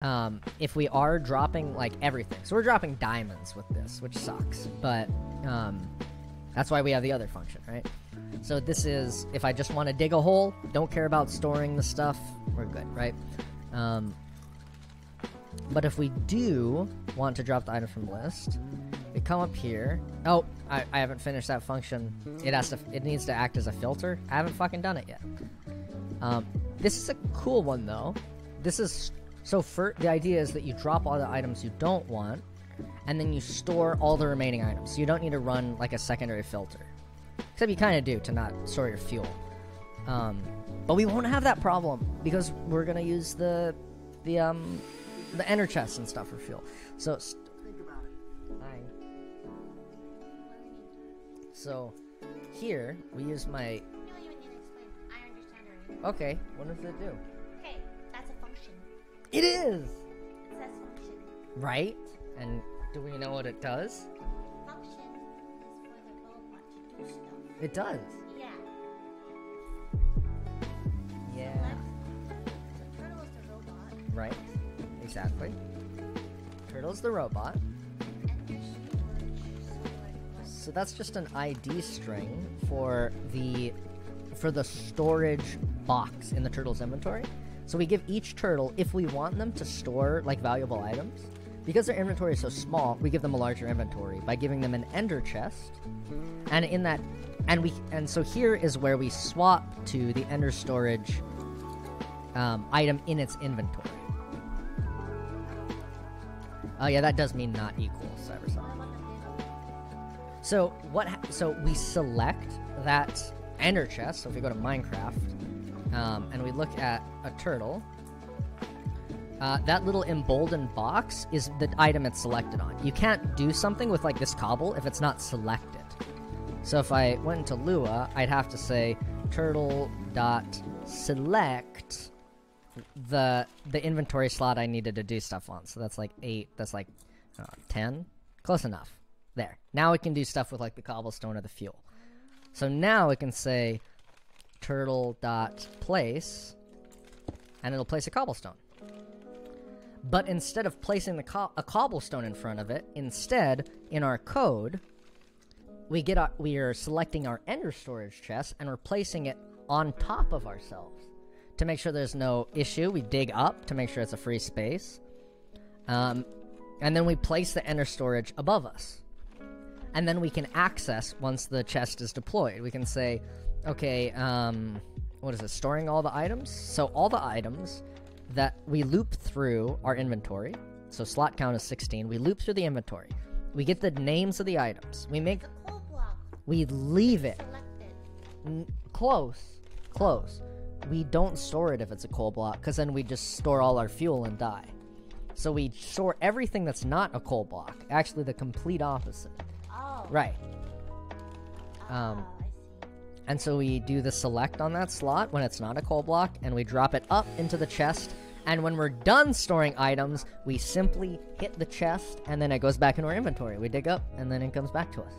if we are dropping like everything. So we're dropping diamonds with this, which sucks, but that's why we have the other function, right? So this is, if I just want to dig a hole, don't care about storing the stuff, we're good, right? But if we do want to drop the item from list, we come up here. Oh, I haven't finished that function. It needs to act as a filter. I haven't fucking done it yet. This is a cool one though. The idea is that you drop all the items you don't want, and then you store all the remaining items. So you don't need to run like a secondary filter. Except you kind of do to not store your fuel. But we won't have that problem because we're gonna use the ender chests and stuff for fuel. So Think about it. hi. So here we use my. No, you need to explain. I understand already. Okay, what does it do? Okay, that's a function. It is It says function. right. And do we know what it does? Function is for the robot to do stuff. It does. Yeah. Yeah. The turtle is the robot. Right. Exactly. Turtle's the robot. And there's storage. So that's just an ID string for the storage box in the turtle's inventory. So we give each turtle, if we want them to store like valuable items, because their inventory is so small, we give them a larger inventory by giving them an ender chest. And in that, and so here is where we swap to the ender storage item in its inventory. Oh yeah, that does mean not equal, Cybersonic. So we select that ender chest. So if we go to Minecraft, and we look at a turtle, that little emboldened box is the item it's selected on. You can't do something with like this cobble if it's not selected. So if I went into Lua, I'd have to say turtle dot select the inventory slot I needed to do stuff on. So that's like 8. That's like 10. Close enough. There. Now it can do stuff with like the cobblestone or the fuel. So now it can say turtle dot place, and it'll place a cobblestone. But instead of placing a cobblestone in front of it, instead in our code, we are selecting our ender storage chest and we're placing it on top of ourselves to make sure there's no issue. We dig up to make sure it's a free space, and then we place the ender storage above us. And then we can access once the chest is deployed. We can say, okay, what is it? Storing all the items? So all the items that we loop through our inventory. So slot count is 16. We loop through the inventory. We get the names of the items. We make. It's a coal block. We leave it. Selected. Close. We don't store it if it's a coal block, because then we just store all our fuel and die. So we store everything that's not a coal block. Actually, the complete opposite. Oh. Right. I see. And so we do the select on that slot when it's not a coal block, and we drop it up into the chest. And when we're done storing items, we simply hit the chest, and then it goes back into our inventory. We dig up, and then it comes back to us.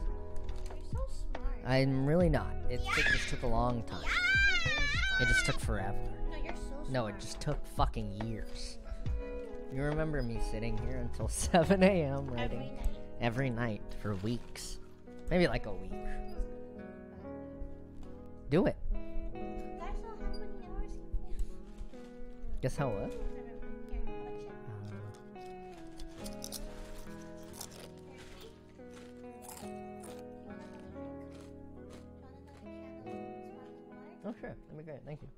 You're so smart. I'm really not. It just took a long time. It just took forever. No, you're so smart. No, it just took fucking years. You remember me sitting here until 7 a.m. writing every night for weeks. Maybe like a week. Do it. That's not how many hours. Guess how what? Oh, sure. That'd be great. Thank you.